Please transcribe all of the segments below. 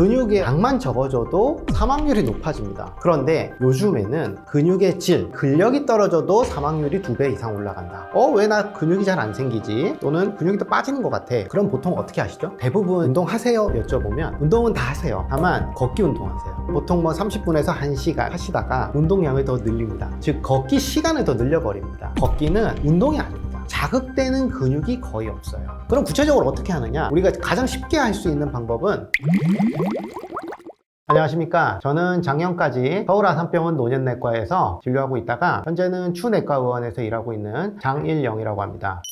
근육의 양만 적어져도 사망률이 높아집니다. 그런데 요즘에는 근육의 질, 근력이 떨어져도 사망률이 2배 이상 올라간다. 왜 나 근육이 잘 안 생기지? 또는 근육이 더 빠지는 것 같아. 그럼 보통 어떻게 하시죠? 대부분 운동하세요? 여쭤보면 운동은 다 하세요. 다만 걷기 운동하세요. 보통 30분에서 1시간 하시다가 운동량을 더 늘립니다. 즉 걷기 시간을 더 늘려버립니다. 걷기는 운동이 아닙니다. 자극되는 근육이 거의 없어요. 그럼 구체적으로 어떻게 하느냐? 우리가 가장 쉽게 할 수 있는 방법은 안녕하십니까. 저는 작년까지 서울 아산병원 노년내과에서 진료하고 있다가 현재는 추내과의원에서 일하고 있는 장일영이라고 합니다.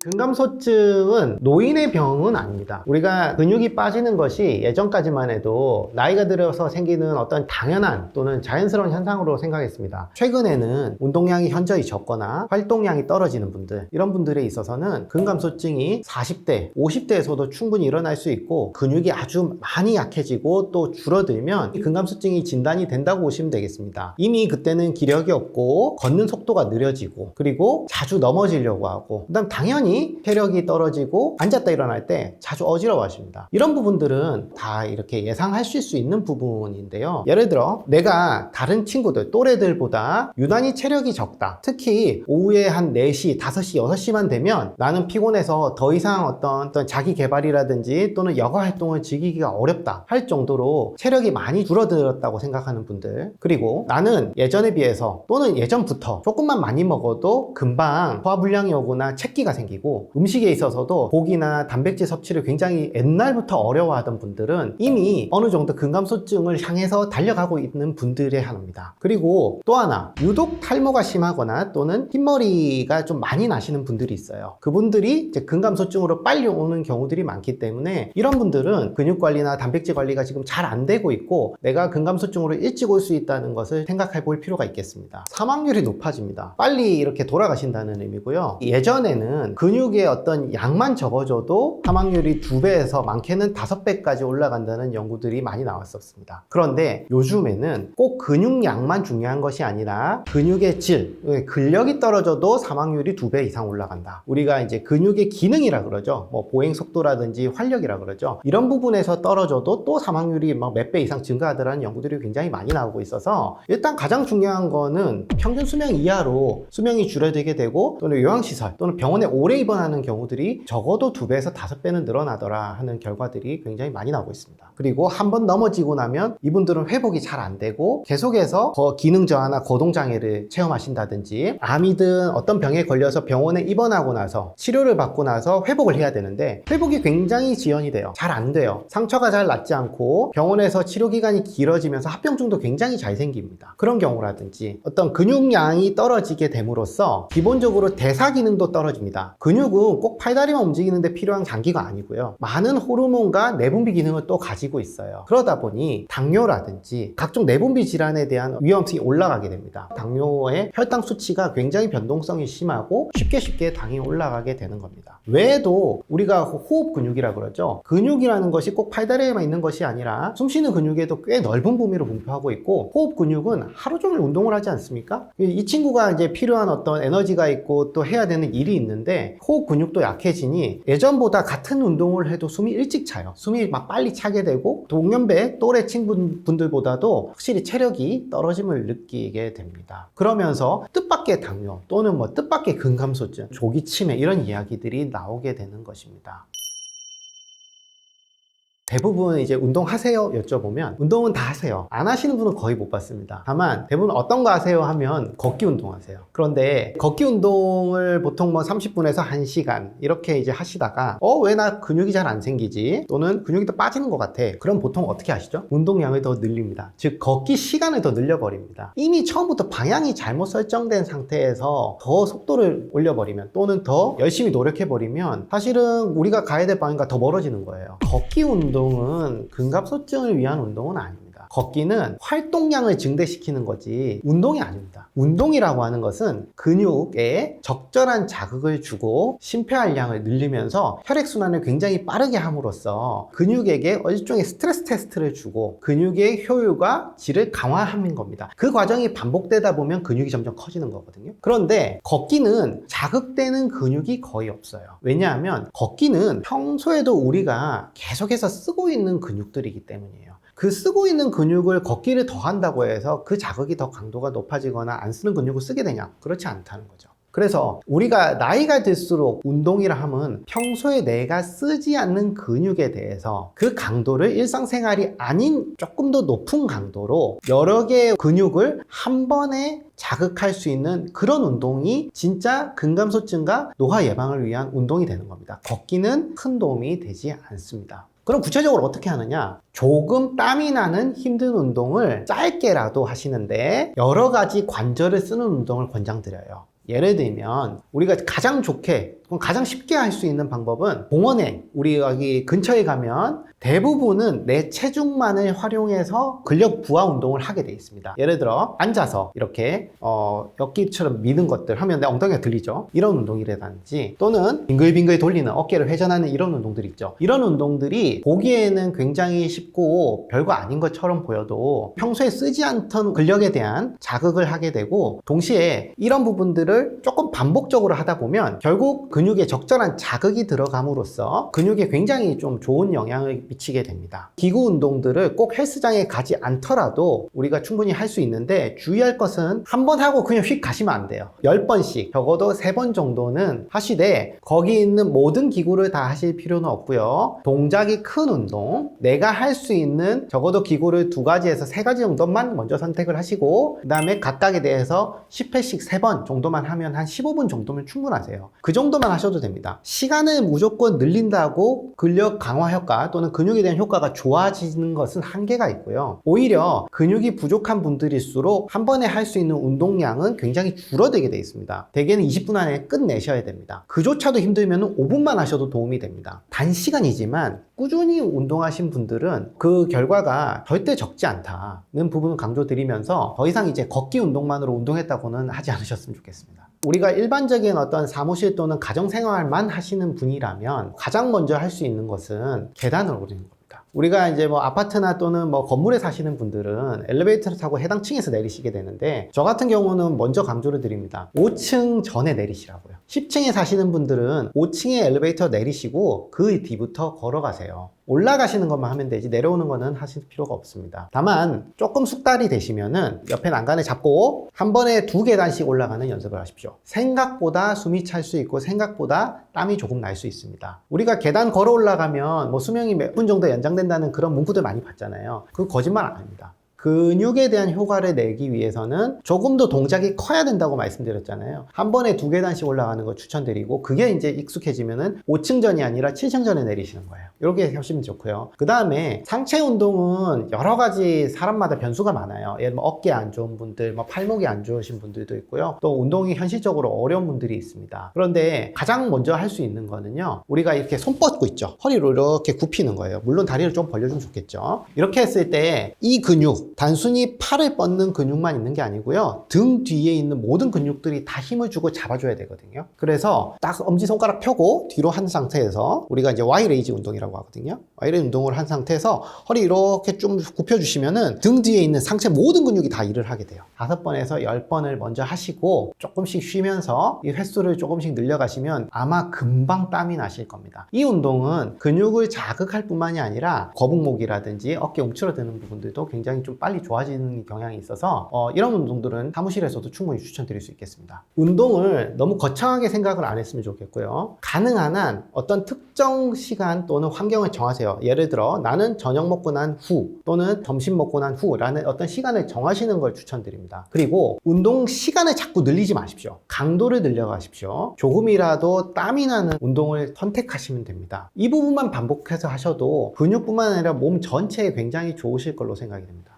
근감소증은 노인의 병은 아닙니다. 우리가 근육이 빠지는 것이 예전까지만 해도 나이가 들어서 생기는 어떤 당연한 또는 자연스러운 현상으로 생각했습니다. 최근에는 운동량이 현저히 적거나 활동량이 떨어지는 분들, 이런 분들에 있어서는 근감소증이 40대, 50대에서도 충분히 일어날 수 있고 근육이 아주 많이 약해지고 또 줄어들면 이 근감소증이 진단이 된다고 보시면 되겠습니다. 이미 그때는 기력이 없고 걷는 속도가 느려지고 그리고 자주 넘어지려고 하고 그다음 당연히 체력이 떨어지고 앉았다 일어날 때 자주 어지러워 하십니다. 이런 부분들은 다 이렇게 예상하실 수 있는 부분인데요. 예를 들어 내가 다른 친구들, 또래들보다 유난히 체력이 적다. 특히 오후에 한 4시, 5시, 6시만 되면 나는 피곤해서 더 이상 어떤 자기 개발이라든지 또는 여가 활동을 즐기기가 어렵다 할 정도로 체력이 많이 줄어들었다고 생각하는 분들, 그리고 나는 예전에 비해서 또는 예전부터 조금만 많이 먹어도 금방 소화불량이 오거나 체기가 생기고 음식에 있어서도 고기나 단백질 섭취를 굉장히 옛날부터 어려워하던 분들은 이미 어느 정도 근감소증을 향해서 달려가고 있는 분들의 하나입니다. 그리고 또 하나, 유독 탈모가 심하거나 또는 흰머리가 좀 많이 나시는 분들이 있어요. 그분들이 이제 근감소증으로 빨리 오는 경우들이 많기 때문에 이런 분들은 근육관리나 단백질 관리가 지금 잘 안 되고 있고 내가 근감소증으로 일찍 올 수 있다는 것을 생각해 볼 필요가 있겠습니다. 사망률이 높아집니다. 빨리 이렇게 돌아가신다는 의미고요. 예전에는 근육의 어떤 양만 적어져도 사망률이 2배에서 많게는 5배까지 올라간다는 연구들이 많이 나왔었습니다. 그런데 요즘에는 꼭 근육량만 중요한 것이 아니라 근육의 질, 근력이 떨어져도 사망률이 2배 이상 올라간다. 우리가 이제 근육의 기능이라 그러죠. 보행 속도라든지 활력이라 그러죠. 이런 부분에서 떨어져도 또 사망률이 몇 배 이상 증가하더라는 연구들이 굉장히 많이 나오고 있어서 일단 가장 중요한 거는 평균 수명 이하로 수명이 줄어들게 되고 또는 요양시설 또는 병원에 오래 입원하는 경우들이 적어도 2배에서 5배는 늘어나더라 하는 결과들이 굉장히 많이 나오고 있습니다. 그리고 한번 넘어지고 나면 이분들은 회복이 잘 안 되고 계속해서 기능 저하나 거동장애를 체험하신다든지 암이든 어떤 병에 걸려서 병원에 입원하고 나서 치료를 받고 나서 회복을 해야 되는데 회복이 굉장히 지연이 돼요. 잘 안 돼요. 상처가 잘 낫지 않고 병원에서 치료 기간이 길어지면서 합병증도 굉장히 잘 생깁니다. 그런 경우라든지 어떤 근육량이 떨어지게 됨으로써 기본적으로 대사 기능도 떨어집니다. 근육은 꼭 팔다리만 움직이는데 필요한 장기가 아니고요. 많은 호르몬과 내분비 기능을 또 가지고 있어요. 그러다 보니 당뇨라든지 각종 내분비 질환에 대한 위험성이 올라가게 됩니다. 당뇨의 혈당 수치가 굉장히 변동성이 심하고 쉽게 당이 올라가게 되는 겁니다. 외에도 우리가 호흡 근육이라 그러죠. 근육이라는 것이 꼭 팔다리에만 있는 것이 아니라 숨쉬는 근육에도 꽤 넓은 범위로 분포하고 있고 호흡 근육은 하루 종일 운동을 하지 않습니까? 이 친구가 이제 필요한 어떤 에너지가 있고 또 해야 되는 일이 있는데 호흡 근육도 약해지니 예전보다 같은 운동을 해도 숨이 일찍 차요. 숨이 빨리 차게 되고 동년배 또래 친구분들보다도 확실히 체력이 떨어짐을 느끼게 됩니다. 그러면서 뜻밖의 당뇨 또는 뜻밖의 근감소증, 조기 치매 이런 이야기들이 나오게 되는 것입니다. 대부분 이제 운동하세요? 여쭤보면 운동은 다 하세요. 안 하시는 분은 거의 못 봤습니다. 다만 대부분 어떤 거 하세요? 하면 걷기 운동하세요. 그런데 걷기 운동을 보통 30분에서 1시간 이렇게 이제 하시다가 왜 나 근육이 잘 안 생기지? 또는 근육이 더 빠지는 것 같아. 그럼 보통 어떻게 하시죠? 운동량을 더 늘립니다. 즉 걷기 시간을 더 늘려버립니다. 이미 처음부터 방향이 잘못 설정된 상태에서 더 속도를 올려버리면 또는 더 열심히 노력해버리면 사실은 우리가 가야 될 방향과 더 멀어지는 거예요. 걷기 운동은 근감소증을 위한 운동은 아닙니다. 아닙니다. 걷기는 활동량을 증대시키는 거지 운동이 아닙니다. 운동이라고 하는 것은 근육에 적절한 자극을 주고 심폐활량을 늘리면서 혈액순환을 굉장히 빠르게 함으로써 근육에게 일종의 스트레스 테스트를 주고 근육의 효율과 질을 강화하는 겁니다. 그 과정이 반복되다 보면 근육이 점점 커지는 거거든요. 그런데 걷기는 자극되는 근육이 거의 없어요. 왜냐하면 걷기는 평소에도 우리가 계속해서 쓰고 있는 근육들이기 때문이에요. 그 쓰고 있는 근육을 걷기를 더 한다고 해서 그 자극이 더 강도가 높아지거나 안 쓰는 근육을 쓰게 되냐? 그렇지 않다는 거죠. 그래서 우리가 나이가 들수록 운동이라 하면 평소에 내가 쓰지 않는 근육에 대해서 그 강도를 일상생활이 아닌 조금 더 높은 강도로 여러 개의 근육을 한 번에 자극할 수 있는 그런 운동이 진짜 근감소증과 노화 예방을 위한 운동이 되는 겁니다. 걷기는 큰 도움이 되지 않습니다. 그럼 구체적으로 어떻게 하느냐? 조금 땀이 나는 힘든 운동을 짧게라도 하시는데 여러 가지 관절을 쓰는 운동을 권장드려요. 예를 들면 우리가 가장 좋게 가장 쉽게 할 수 있는 방법은 공원에 우리 여기 근처에 가면 대부분은 내 체중만을 활용해서 근력 부하 운동을 하게 돼 있습니다. 예를 들어 앉아서 이렇게 엮기처럼 미는 것들 하면 내 엉덩이가 들리죠. 이런 운동이라든지 또는 빙글빙글 돌리는 어깨를 회전하는 이런 운동들이 있죠. 이런 운동들이 보기에는 굉장히 쉽고 별거 아닌 것처럼 보여도 평소에 쓰지 않던 근력에 대한 자극을 하게 되고 동시에 이런 부분들을 조금 반복적으로 하다 보면 결국 근육에 적절한 자극이 들어감으로써 근육에 굉장히 좀 좋은 영향을 미치게 됩니다. 기구 운동들을 꼭 헬스장에 가지 않더라도 우리가 충분히 할 수 있는데 주의할 것은 한 번 하고 그냥 휙 가시면 안 돼요. 10번씩 적어도 3번 정도는 하시되 거기 있는 모든 기구를 다 하실 필요는 없고요. 동작이 큰 운동, 내가 할 수 있는 적어도 기구를 2가지에서 3가지 정도만 먼저 선택을 하시고 그 다음에 각각에 대해서 10회씩 3번 정도만 하면 한 15분 정도면 충분하세요. 그 정도만 하셔도 됩니다. 시간을 무조건 늘린다고 근력 강화 효과 또는 근육에 대한 효과가 좋아지는 것은 한계가 있고요. 오히려 근육이 부족한 분들일수록 한 번에 할 수 있는 운동량은 굉장히 줄어들게 되어 있습니다. 대개는 20분 안에 끝내셔야 됩니다. 그조차도 힘들면 5분만 하셔도 도움이 됩니다. 단시간이지만 꾸준히 운동하신 분들은 그 결과가 절대 적지 않다는 부분을 강조드리면서 더 이상 이제 걷기 운동만으로 운동했다고는 하지 않으셨으면 좋겠습니다. 우리가 일반적인 어떤 사무실 또는 가정생활만 하시는 분이라면 가장 먼저 할 수 있는 것은 계단을 오르는 겁니다. 우리가 이제 뭐 아파트나 또는 뭐 건물에 사시는 분들은 엘리베이터를 타고 해당 층에서 내리시게 되는데 저 같은 경우는 먼저 강조를 드립니다. 5층 전에 내리시라고요. 10층에 사시는 분들은 5층에 엘리베이터 내리시고 그 뒤부터 걸어가세요. 올라가시는 것만 하면 되지 내려오는 거는 하실 필요가 없습니다. 다만 조금 숙달이 되시면은 옆에 난간을 잡고 한 번에 2계단씩 올라가는 연습을 하십시오. 생각보다 숨이 찰 수 있고 생각보다 땀이 조금 날 수 있습니다. 우리가 계단 걸어 올라가면 뭐 수명이 몇 분 정도 연장된다는 그런 문구들 많이 봤잖아요. 그거 거짓말 아닙니다. 근육에 대한 효과를 내기 위해서는 조금 더 동작이 커야 된다고 말씀드렸잖아요. 한 번에 2계단씩 올라가는 거 추천드리고 그게 이제 익숙해지면은 5층 전이 아니라 7층 전에 내리시는 거예요. 이렇게 하시면 좋고요. 그 다음에 상체 운동은 여러 가지 사람마다 변수가 많아요. 예를 들면 어깨 안 좋은 분들, 뭐 팔목이 안 좋으신 분들도 있고요. 또 운동이 현실적으로 어려운 분들이 있습니다. 그런데 가장 먼저 할 수 있는 거는요. 우리가 이렇게 손 뻗고 있죠. 허리로 이렇게 굽히는 거예요. 물론 다리를 좀 벌려주면 좋겠죠. 이렇게 했을 때 이 근육 단순히 팔을 뻗는 근육만 있는 게 아니고요. 등 뒤에 있는 모든 근육들이 다 힘을 주고 잡아줘야 되거든요. 그래서 딱 엄지손가락 펴고 뒤로 한 상태에서 우리가 이제 Y레이즈 운동이라고 하거든요. Y레이즈 운동을 한 상태에서 허리 이렇게 좀 굽혀주시면은 등 뒤에 있는 상체 모든 근육이 다 일을 하게 돼요. 5번에서 10번을 먼저 하시고 조금씩 쉬면서 이 횟수를 조금씩 늘려가시면 아마 금방 땀이 나실 겁니다. 이 운동은 근육을 자극할 뿐만이 아니라 거북목이라든지 어깨 움츠러드는 부분들도 굉장히 좀 빨리 좋아지는 경향이 있어서 이런 운동들은 사무실에서도 충분히 추천드릴 수 있겠습니다. 운동을 너무 거창하게 생각을 안 했으면 좋겠고요. 가능한 한 어떤 특정 시간 또는 환경을 정하세요. 예를 들어 나는 저녁 먹고 난 후 또는 점심 먹고 난 후라는 어떤 시간을 정하시는 걸 추천드립니다. 그리고 운동 시간을 자꾸 늘리지 마십시오. 강도를 늘려가십시오. 조금이라도 땀이 나는 운동을 선택하시면 됩니다. 이 부분만 반복해서 하셔도 근육뿐만 아니라 몸 전체에 굉장히 좋으실 걸로 생각이 됩니다.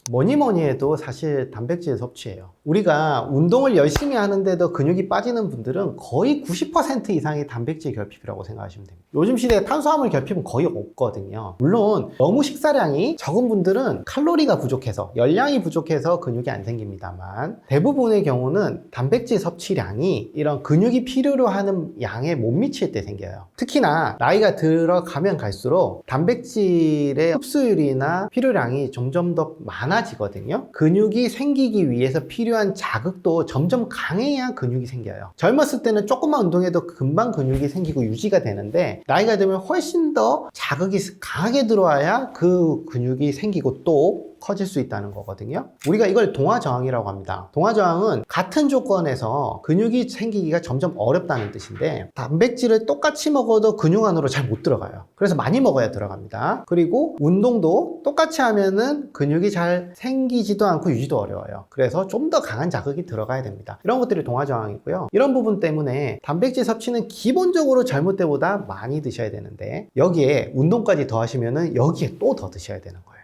뭐니 뭐니 해도 사실 단백질 섭취예요. 우리가 운동을 열심히 하는데도 근육이 빠지는 분들은 거의 90% 이상이 단백질 결핍이라고 생각하시면 됩니다. 요즘 시대에 탄수화물 결핍은 거의 없거든요. 물론 너무 식사량이 적은 분들은 칼로리가 부족해서, 열량이 부족해서 근육이 안 생깁니다만, 대부분의 경우는 단백질 섭취량이 이런 근육이 필요로 하는 양에 못 미칠 때 생겨요. 특히나 나이가 들어가면 갈수록 단백질의 흡수율이나 필요량이 점점 더 많아지거든요. 근육이 생기기 위해서 필요한 자극도 점점 강해야 근육이 생겨요. 젊었을 때는 조금만 운동해도 금방 근육이 생기고 유지가 되는데, 나이가 들면 훨씬 더 자극이 강하게 들어와야 그 근육이 생기고 또 커질 수 있다는 거거든요. 우리가 이걸 동화저항이라고 합니다. 동화저항은 같은 조건에서 근육이 생기기가 점점 어렵다는 뜻인데, 단백질을 똑같이 먹어도 근육 안으로 잘 못 들어가요. 그래서 많이 먹어야 들어갑니다. 그리고 운동도 똑같이 하면은 근육이 잘 생기지도 않고 유지도 어려워요. 그래서 좀 더 강한 자극이 들어가야 됩니다. 이런 것들이 동화저항이고요. 이런 부분 때문에 단백질 섭취는 기본적으로 젊을 때보다 많이 드셔야 되는데, 여기에 운동까지 더 하시면은 여기에 또 더 드셔야 되는 거예요.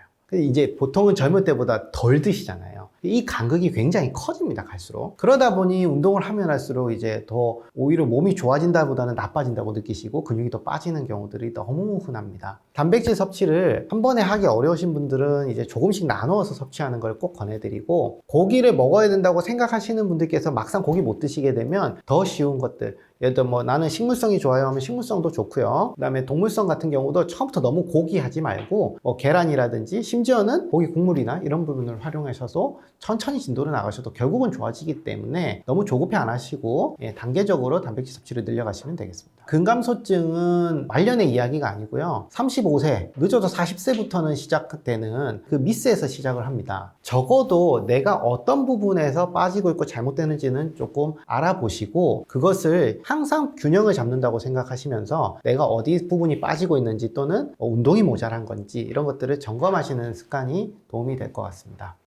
이제 보통은 젊을 때보다 덜 드시잖아요. 이 간극이 굉장히 커집니다, 갈수록. 그러다 보니 운동을 하면 할수록 이제 더 오히려 몸이 좋아진다보다는 나빠진다고 느끼시고 근육이 더 빠지는 경우들이 너무 흔합니다. 단백질 섭취를 한 번에 하기 어려우신 분들은 이제 조금씩 나누어서 섭취하는 걸 꼭 권해드리고, 고기를 먹어야 된다고 생각하시는 분들께서 막상 고기 못 드시게 되면 더 쉬운 것들, 예를 들어 뭐 나는 식물성이 좋아요 하면 식물성도 좋고요. 그 다음에 동물성 같은 경우도 처음부터 너무 고기 하지 말고 뭐 계란이라든지 심지어는 고기 국물이나 이런 부분을 활용하셔서 천천히 진도를 나가셔도 결국은 좋아지기 때문에 너무 조급해 안 하시고 단계적으로 단백질 섭취를 늘려가시면 되겠습니다. 근감소증은 말년의 이야기가 아니고요. 35세, 늦어도 40세부터는 시작되는 그 미스에서 시작을 합니다. 적어도 내가 어떤 부분에서 빠지고 있고 잘못되는지는 조금 알아보시고, 그것을 항상 균형을 잡는다고 생각하시면서 내가 어디 부분이 빠지고 있는지 또는 운동이 모자란 건지 이런 것들을 점검하시는 습관이 도움이 될 것 같습니다.